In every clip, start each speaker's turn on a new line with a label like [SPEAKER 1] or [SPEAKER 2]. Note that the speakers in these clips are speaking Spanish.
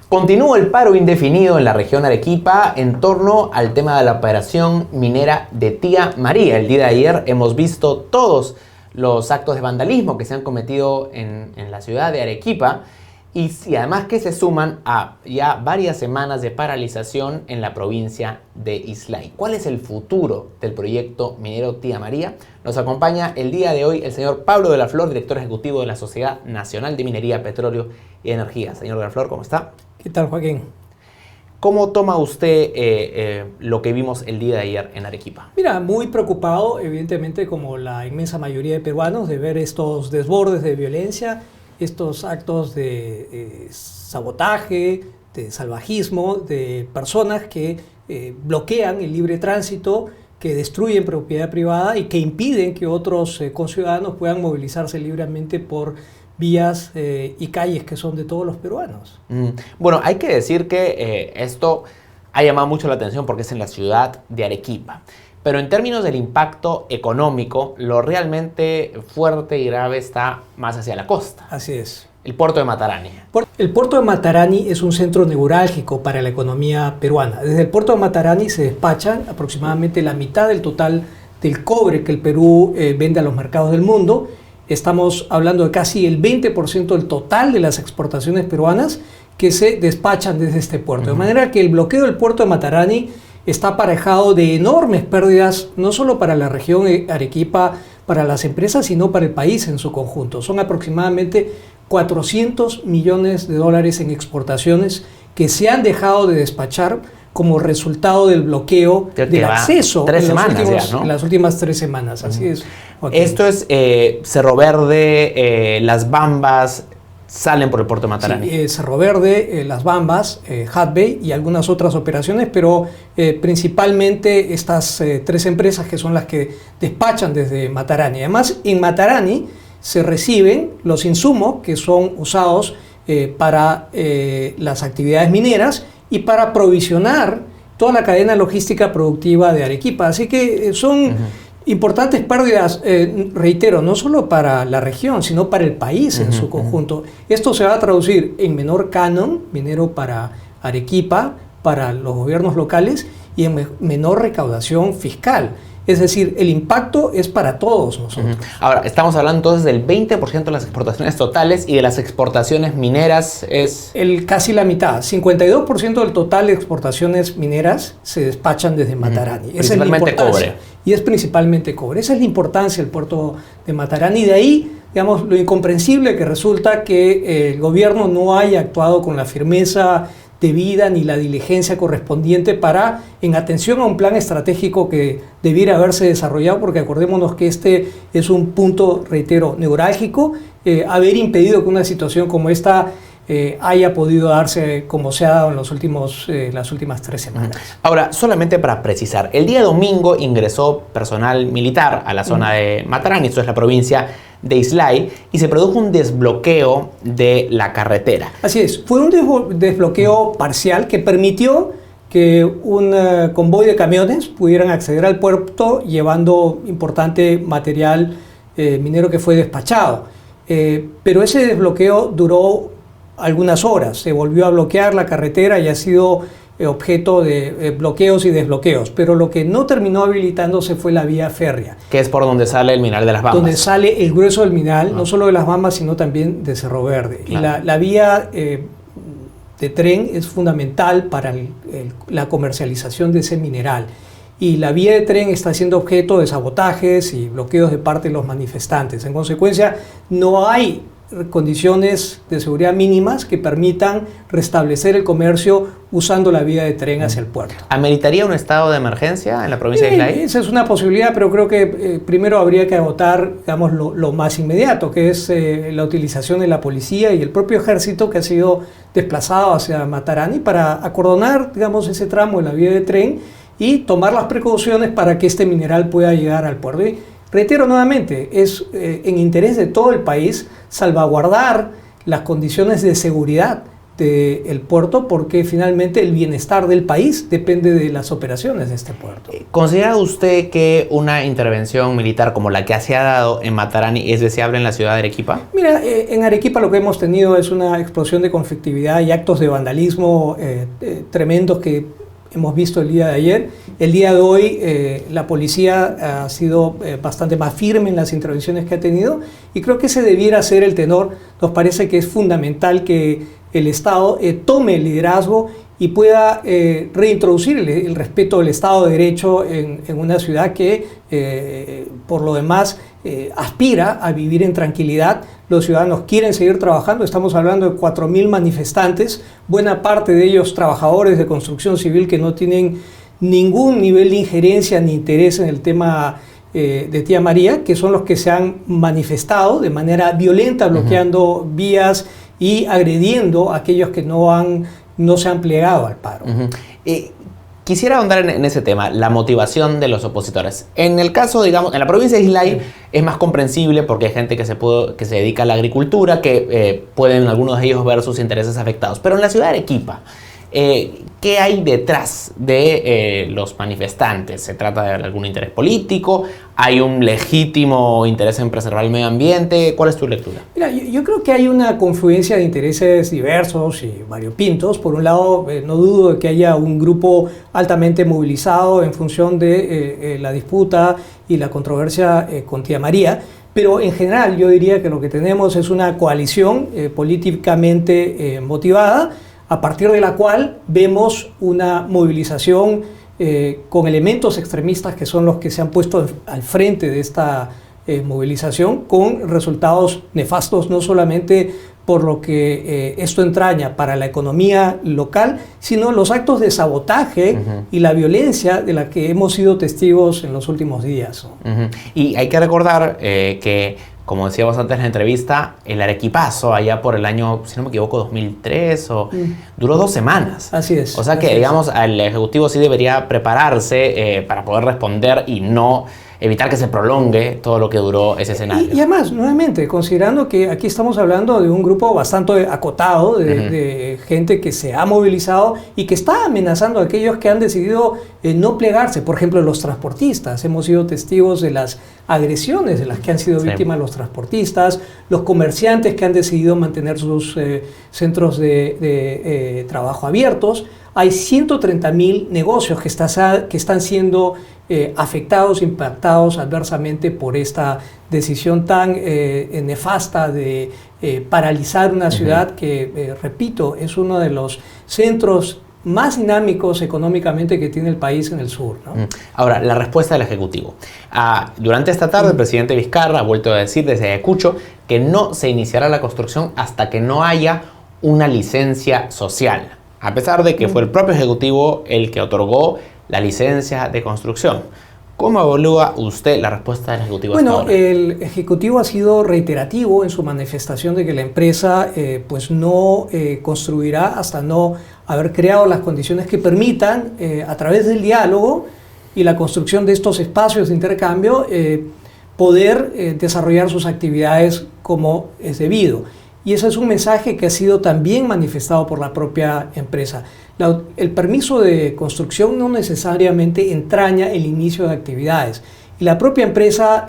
[SPEAKER 1] Continúa el paro indefinido en la región Arequipa en torno al tema de la operación minera de Tía María. El día de ayer hemos visto todos los actos de vandalismo que se han cometido en la ciudad de Arequipa y además que se suman a ya varias semanas de paralización en la provincia de Islay. ¿Cuál es el futuro del proyecto minero Tía María? Nos acompaña el día de hoy el señor Pablo de la Flor, director ejecutivo de la Sociedad Nacional de Minería, Petróleo y Energía. Señor de la Flor, ¿cómo está?
[SPEAKER 2] ¿Qué tal, Joaquín?
[SPEAKER 1] ¿Cómo toma usted lo que vimos el día de ayer en Arequipa?
[SPEAKER 2] Mira, muy preocupado, evidentemente, como la inmensa mayoría de peruanos, de ver estos desbordes de violencia, estos actos de sabotaje, de salvajismo, de personas que bloquean el libre tránsito, que destruyen propiedad privada y que impiden que otros conciudadanos puedan movilizarse libremente por vías y calles que son de todos los peruanos.
[SPEAKER 1] Bueno, hay que decir que esto ha llamado mucho la atención porque es en la ciudad de Arequipa. Pero en términos del impacto económico, lo realmente fuerte y grave está más hacia la costa.
[SPEAKER 2] Así es.
[SPEAKER 1] El puerto de Matarani.
[SPEAKER 2] El puerto de Matarani es un centro neurálgico para la economía peruana. Desde el puerto de Matarani se despachan aproximadamente la mitad del total del cobre que el Perú vende a los mercados del mundo. Estamos hablando de casi el 20% del total de las exportaciones peruanas que se despachan desde este puerto. De manera que el bloqueo del puerto de Matarani está aparejado de enormes pérdidas, no solo para la región Arequipa, para las empresas, sino para el país en su conjunto. Son aproximadamente 400 millones de dólares en exportaciones que se han dejado de despachar como resultado del bloqueo del acceso en las últimas 3 semanas. Así es, Joaquín.
[SPEAKER 1] Esto es Cerro Verde, Las Bambas, salen por el puerto de Matarani.
[SPEAKER 2] Sí, Cerro Verde, Las Bambas, Hatbay y algunas otras operaciones, pero principalmente estas 3 empresas que son las que despachan desde Matarani. Además, en Matarani se reciben los insumos que son usados para las actividades mineras y para provisionar toda la cadena logística productiva de Arequipa. Así que son importantes pérdidas, reitero, no solo para la región, sino para el país en su conjunto. Esto se va a traducir en menor canon minero para Arequipa, para los gobiernos locales y en menor recaudación fiscal. Es decir, el impacto es para todos nosotros.
[SPEAKER 1] Ahora, estamos hablando entonces del 20% de las exportaciones totales y de las exportaciones mineras es...
[SPEAKER 2] Casi la mitad, 52% del total de exportaciones mineras se despachan desde Matarani.
[SPEAKER 1] Principalmente cobre.
[SPEAKER 2] Y es principalmente cobre. Esa es la importancia del puerto de Matarani. De ahí, digamos, lo incomprensible que resulta que el gobierno no haya actuado con la firmeza debida ni la diligencia correspondiente para, en atención a un plan estratégico que debiera haberse desarrollado, porque acordémonos que este es un punto, reitero, neurálgico, haber impedido que una situación como esta haya podido darse como se ha dado en las últimas 3 semanas.
[SPEAKER 1] Ahora, solamente para precisar, el día domingo ingresó personal militar a la zona de Matarani, esto es la provincia de Islay, y se produjo un desbloqueo de la carretera.
[SPEAKER 2] Así es, fue un desbloqueo parcial que permitió que un convoy de camiones pudieran acceder al puerto llevando importante material minero que fue despachado. Pero ese desbloqueo duró algunas horas, se volvió a bloquear la carretera y ha sido objeto de bloqueos y desbloqueos, pero lo que no terminó habilitándose fue la vía férrea.
[SPEAKER 1] Que es por donde sale el mineral de Las Bambas.
[SPEAKER 2] Donde sale el grueso del mineral, no solo de Las Bambas, sino también de Cerro Verde. Claro. Y la vía de tren es fundamental para la comercialización de ese mineral. Y la vía de tren está siendo objeto de sabotajes y bloqueos de parte de los manifestantes. En consecuencia, no hay condiciones de seguridad mínimas que permitan restablecer el comercio usando la vía de tren hacia el puerto.
[SPEAKER 1] ¿Ameritaría un estado de emergencia en la provincia de Islay?
[SPEAKER 2] Esa es una posibilidad, pero creo que primero habría que agotar, digamos, lo más inmediato, que es la utilización de la policía y el propio ejército que ha sido desplazado hacia Matarani para acordonar, digamos, ese tramo de la vía de tren y tomar las precauciones para que este mineral pueda llegar al puerto. Y reitero nuevamente, es en interés de todo el país salvaguardar las condiciones de seguridad del puerto, porque finalmente el bienestar del país depende de las operaciones de este puerto.
[SPEAKER 1] ¿Considera usted que una intervención militar como la que se ha dado en Matarani es deseable en la ciudad de Arequipa?
[SPEAKER 2] Mira, en Arequipa lo que hemos tenido es una explosión de conflictividad y actos de vandalismo tremendos que hemos visto el día de ayer. El día de hoy la policía ha sido bastante más firme en las intervenciones que ha tenido, y creo que ese debiera ser el tenor. Nos parece que es fundamental que el Estado tome el liderazgo y pueda reintroducir el respeto del Estado de Derecho en una ciudad que por lo demás aspira a vivir en tranquilidad. Los ciudadanos quieren seguir trabajando. Estamos hablando de 4.000 manifestantes, buena parte de ellos trabajadores de construcción civil que no tienen ningún nivel de injerencia ni interés en el tema de Tía María, que son los que se han manifestado de manera violenta, bloqueando vías y agrediendo a aquellos que no se han plegado al paro.
[SPEAKER 1] Quisiera ahondar en ese tema, la motivación de los opositores. En el caso, digamos, en la provincia de Islay es más comprensible porque hay gente que se dedica a la agricultura, que pueden algunos de ellos ver sus intereses afectados. Pero en la ciudad de Arequipa, ¿qué hay detrás de los manifestantes? ¿Se trata de algún interés político? ¿Hay un legítimo interés en preservar el medio ambiente? ¿Cuál es tu lectura?
[SPEAKER 2] Mira, yo creo que hay una confluencia de intereses diversos y variopintos. Por un lado, no dudo de que haya un grupo altamente movilizado en función de la disputa y la controversia con Tía María, pero en general yo diría que lo que tenemos es una coalición políticamente motivada, a partir de la cual vemos una movilización con elementos extremistas que son los que se han puesto al frente de esta movilización, con resultados nefastos, no solamente por lo que esto entraña para la economía local, sino los actos de sabotaje y la violencia de la que hemos sido testigos en los últimos días.
[SPEAKER 1] Y hay que recordar que, como decíamos antes en la entrevista, el arequipazo allá por el año, si no me equivoco, 2003, duró 2 semanas.
[SPEAKER 2] Así es.
[SPEAKER 1] O sea que, digamos, el Ejecutivo sí debería prepararse para poder responder y no evitar que se prolongue todo lo que duró ese escenario.
[SPEAKER 2] Y además, nuevamente, considerando que aquí estamos hablando de un grupo bastante acotado de gente que se ha movilizado y que está amenazando a aquellos que han decidido no plegarse. Por ejemplo, los transportistas. Hemos sido testigos de las agresiones de las que han sido víctimas los transportistas, los comerciantes que han decidido mantener sus centros de trabajo abiertos. Hay 130.000 negocios que están siendo afectados, impactados adversamente por esta decisión tan nefasta de paralizar una ciudad que, repito, es uno de los centros más dinámicos económicamente que tiene el país en el sur, ¿no?
[SPEAKER 1] Ahora, la respuesta del Ejecutivo. Durante esta tarde, el presidente Vizcarra ha vuelto a decir desde Ayacucho que no se iniciará la construcción hasta que no haya una licencia social, a pesar de que fue el propio Ejecutivo el que otorgó la licencia de construcción. ¿Cómo evalúa usted la respuesta del Ejecutivo hasta ahora?
[SPEAKER 2] El Ejecutivo ha sido reiterativo en su manifestación de que la empresa pues no construirá hasta no haber creado las condiciones que permitan, a través del diálogo y la construcción de estos espacios de intercambio, poder desarrollar sus actividades como es debido. Y ese es un mensaje que ha sido también manifestado por la propia empresa. El permiso de construcción no necesariamente entraña el inicio de actividades. Y la propia empresa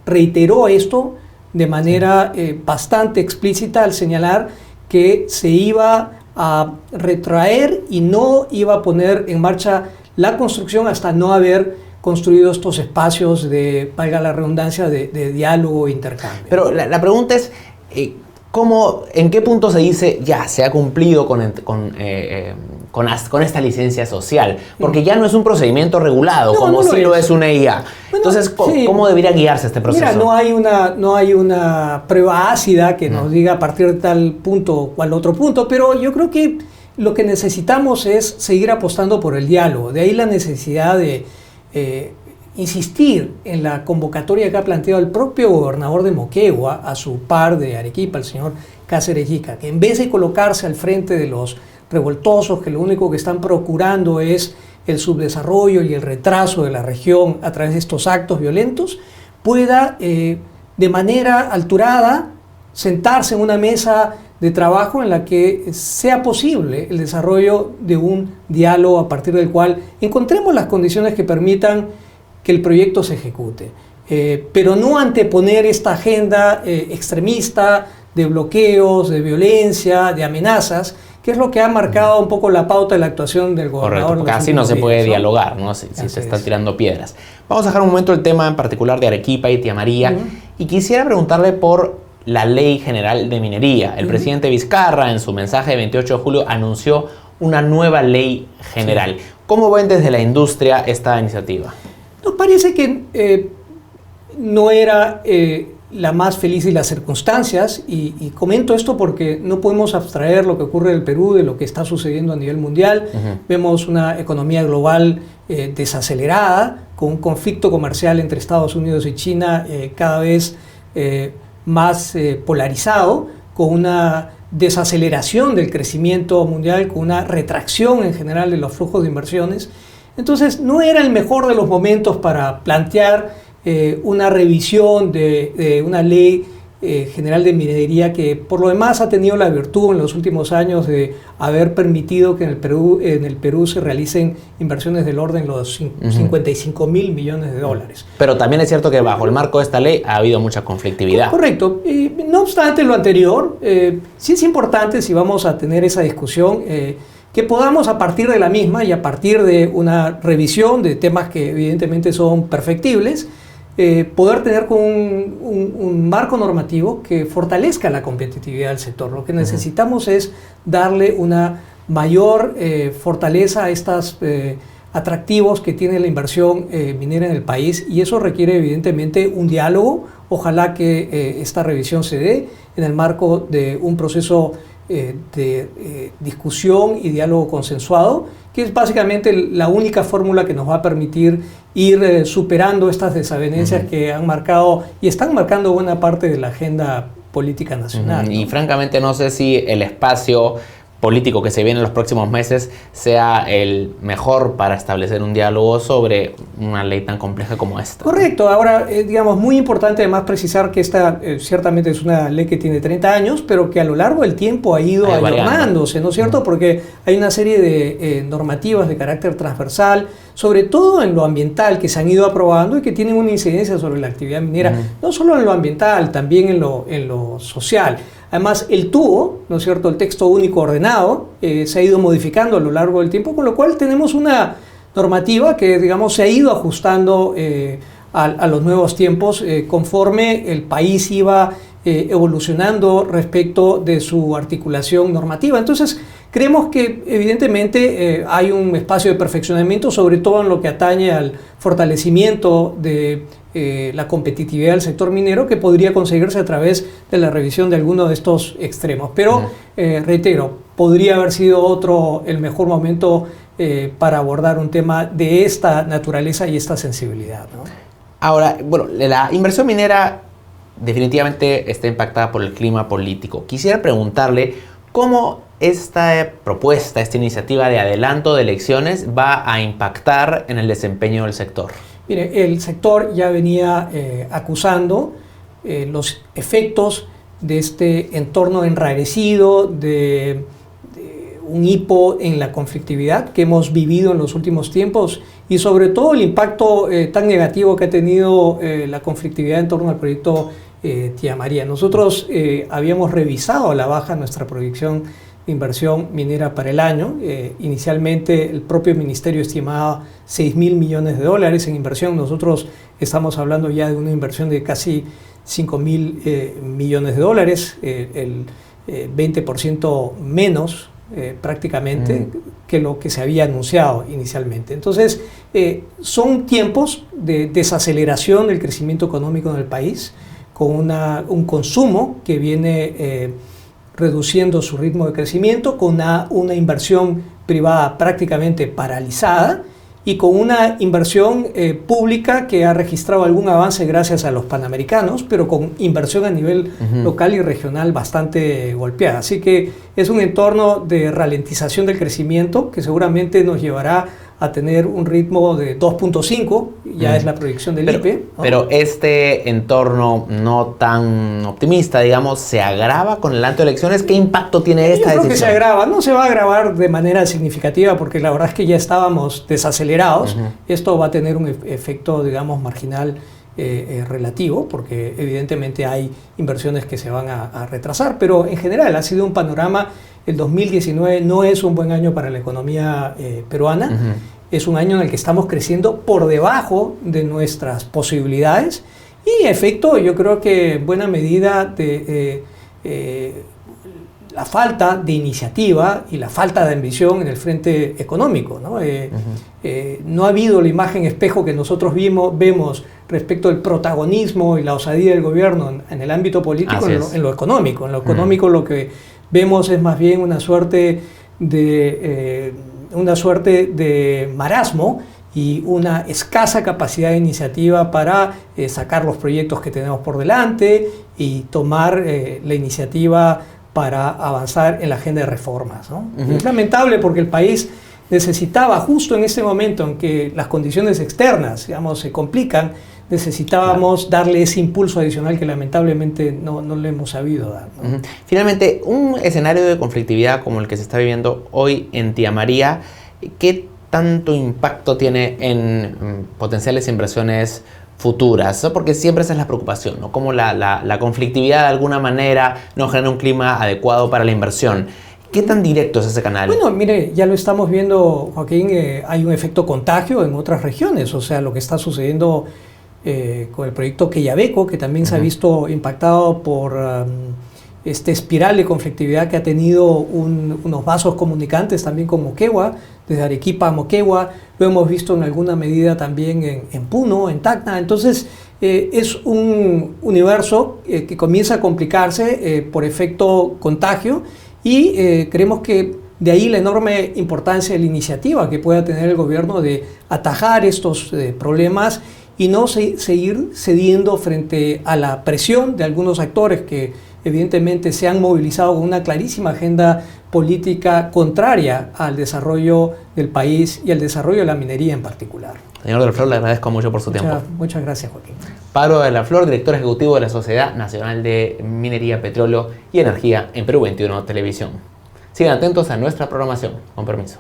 [SPEAKER 2] reiteró esto de manera bastante explícita al señalar que se iba a retraer y no iba a poner en marcha la construcción hasta no haber construido estos espacios de, valga la redundancia, de diálogo e intercambio.
[SPEAKER 1] Pero la pregunta es, ¿en qué punto se dice ya se ha cumplido con esta licencia social? Porque ya no es un procedimiento regulado, como si lo es una IA. Entonces, ¿cómo debería guiarse este proceso?
[SPEAKER 2] Mira, no hay una prueba ácida que nos diga a partir de tal punto o cual otro punto, pero yo creo que lo que necesitamos es seguir apostando por el diálogo. De ahí la necesidad de insistir en la convocatoria que ha planteado el propio gobernador de Moquegua a su par de Arequipa, el señor Cáceres Yica, que en vez de colocarse al frente de los revoltosos que lo único que están procurando es el subdesarrollo y el retraso de la región a través de estos actos violentos, pueda de manera alturada sentarse en una mesa de trabajo en la que sea posible el desarrollo de un diálogo a partir del cual encontremos las condiciones que permitan que el proyecto se ejecute. Pero no anteponer esta agenda extremista de bloqueos, de violencia, de amenazas, que es lo que ha marcado un poco la pauta de la actuación del gobernador.
[SPEAKER 1] Correcto, porque así no se puede dialogar, ¿no? Si se están tirando piedras. Vamos a dejar un momento el tema en particular de Arequipa y Tía María, y quisiera preguntarle por la Ley General de Minería. El presidente Vizcarra, en su mensaje de 28 de julio, anunció una nueva ley general. ¿Cómo ven desde la industria esta iniciativa?
[SPEAKER 2] Nos parece que no era la más feliz de las circunstancias, y comento esto porque no podemos abstraer lo que ocurre en el Perú de lo que está sucediendo a nivel mundial. Vemos una economía global desacelerada, con un conflicto comercial entre Estados Unidos y China cada vez más polarizado, con una desaceleración del crecimiento mundial, con una retracción en general de los flujos de inversiones. Entonces no era el mejor de los momentos para plantear una revisión de una ley general de minería que por lo demás ha tenido la virtud en los últimos años de haber permitido que en el Perú se realicen inversiones del orden de los 55 mil millones de dólares.
[SPEAKER 1] Pero también es cierto que bajo el marco de esta ley ha habido mucha conflictividad.
[SPEAKER 2] Correcto. No obstante lo anterior, sí es importante, si vamos a tener esa discusión, que podamos a partir de la misma y a partir de una revisión de temas que evidentemente son perfectibles, poder tener con un marco normativo que fortalezca la competitividad del sector. Lo que necesitamos es darle una mayor fortaleza a estos atractivos que tiene la inversión minera en el país, y eso requiere evidentemente un diálogo. Ojalá que esta revisión se dé en el marco de un proceso de discusión y diálogo consensuado, que es básicamente la única fórmula que nos va a permitir ir superando estas desavenencias que han marcado y están marcando buena parte de la agenda política nacional.
[SPEAKER 1] Y francamente no sé si el espacio político que se viene en los próximos meses sea el mejor para establecer un diálogo sobre una ley tan compleja como esta.
[SPEAKER 2] Correcto. Ahora, digamos, muy importante además precisar que esta ciertamente es una ley que tiene 30 años, pero que a lo largo del tiempo ha ido ayornándose, ¿no es cierto? Porque hay una serie de normativas de carácter transversal, sobre todo en lo ambiental, que se han ido aprobando y que tienen una incidencia sobre la actividad minera, no solo en lo ambiental, también en lo social. Además, el TUO, ¿no es cierto?, el texto único ordenado, se ha ido modificando a lo largo del tiempo, con lo cual tenemos una normativa que, digamos, se ha ido ajustando a los nuevos tiempos conforme el país iba evolucionando respecto de su articulación normativa. Entonces, creemos que evidentemente hay un espacio de perfeccionamiento, sobre todo en lo que atañe al fortalecimiento de la competitividad del sector minero, que podría conseguirse a través de la revisión de alguno de estos extremos. Pero, reitero, podría haber sido el mejor momento para abordar un tema de esta naturaleza y esta sensibilidad, ¿no?
[SPEAKER 1] Ahora, bueno, la inversión minera definitivamente está impactada por el clima político. Quisiera preguntarle cómo esta propuesta, esta iniciativa de adelanto de elecciones va a impactar en el desempeño del sector.
[SPEAKER 2] Mire, el sector ya venía acusando los efectos de este entorno enrarecido, de un hipo en la conflictividad que hemos vivido en los últimos tiempos, y sobre todo el impacto tan negativo que ha tenido la conflictividad en torno al proyecto Tía María. Nosotros habíamos revisado a la baja nuestra proyección de inversión minera para el año. Inicialmente el propio ministerio estimaba 6.000 millones de dólares en inversión. Nosotros estamos hablando ya de una inversión de casi 5.000 millones de dólares, el 20% menos prácticamente que lo que se había anunciado inicialmente. Entonces, son tiempos de desaceleración del crecimiento económico en el país, con un consumo que viene reduciendo su ritmo de crecimiento, con una inversión privada prácticamente paralizada y con una inversión pública que ha registrado algún avance gracias a los panamericanos, pero con inversión a nivel local y regional bastante golpeada. Así que es un entorno de ralentización del crecimiento que seguramente nos llevará a tener un ritmo de 2.5, ya es la proyección del IPE, ¿no?
[SPEAKER 1] Pero este entorno no tan optimista, digamos, ¿se agrava con el adelanto de elecciones? ¿Qué impacto tiene esta decisión?
[SPEAKER 2] Creo que se agrava, no se va a agravar de manera significativa porque la verdad es que ya estábamos desacelerados. Esto va a tener un efecto, digamos, marginal relativo, porque evidentemente hay inversiones que se van a retrasar, pero en general ha sido un panorama. El 2019 no es un buen año para la economía peruana. Es un año en el que estamos creciendo por debajo de nuestras posibilidades y efecto, yo creo que en buena medida de la falta de iniciativa y la falta de ambición en el frente económico, ¿no? No ha habido la imagen espejo que nosotros vemos respecto al protagonismo y la osadía del gobierno en el ámbito político, en lo económico. En lo económico lo que vemos es más bien una suerte de marasmo y una escasa capacidad de iniciativa para sacar los proyectos que tenemos por delante y tomar la iniciativa para avanzar en la agenda de reformas, ¿no? Es lamentable porque el país necesitaba, justo en este momento en que las condiciones externas, digamos, se complican, necesitábamos darle ese impulso adicional que lamentablemente no le hemos sabido dar, ¿no?
[SPEAKER 1] Finalmente, un escenario de conflictividad como el que se está viviendo hoy en Tía María, ¿qué tanto impacto tiene en potenciales inversiones futuras? ¿No? Porque siempre esa es la preocupación, ¿no? Cómo la conflictividad de alguna manera no genera un clima adecuado para la inversión. ¿Qué tan directo es ese canal?
[SPEAKER 2] Bueno, mire, ya lo estamos viendo, Joaquín, hay un efecto contagio en otras regiones, o sea, lo que está sucediendo con el proyecto Quellaveco, que también se ha visto impactado por esta espiral de conflictividad que ha tenido unos vasos comunicantes también con Moquegua, desde Arequipa a Moquegua, lo hemos visto en alguna medida también en Puno, en Tacna. Entonces es un universo que comienza a complicarse por efecto contagio y creemos que de ahí la enorme importancia de la iniciativa que pueda tener el gobierno de atajar estos problemas y no seguir cediendo frente a la presión de algunos actores que evidentemente se han movilizado con una clarísima agenda política contraria al desarrollo del país y al desarrollo de la minería en particular.
[SPEAKER 1] Señor de la Flor, le agradezco mucho por su tiempo.
[SPEAKER 2] Muchas gracias, Joaquín.
[SPEAKER 1] Pablo de la Flor, director ejecutivo de la Sociedad Nacional de Minería, Petróleo y Energía en Perú 21 Televisión. Sigan atentos a nuestra programación. Con permiso.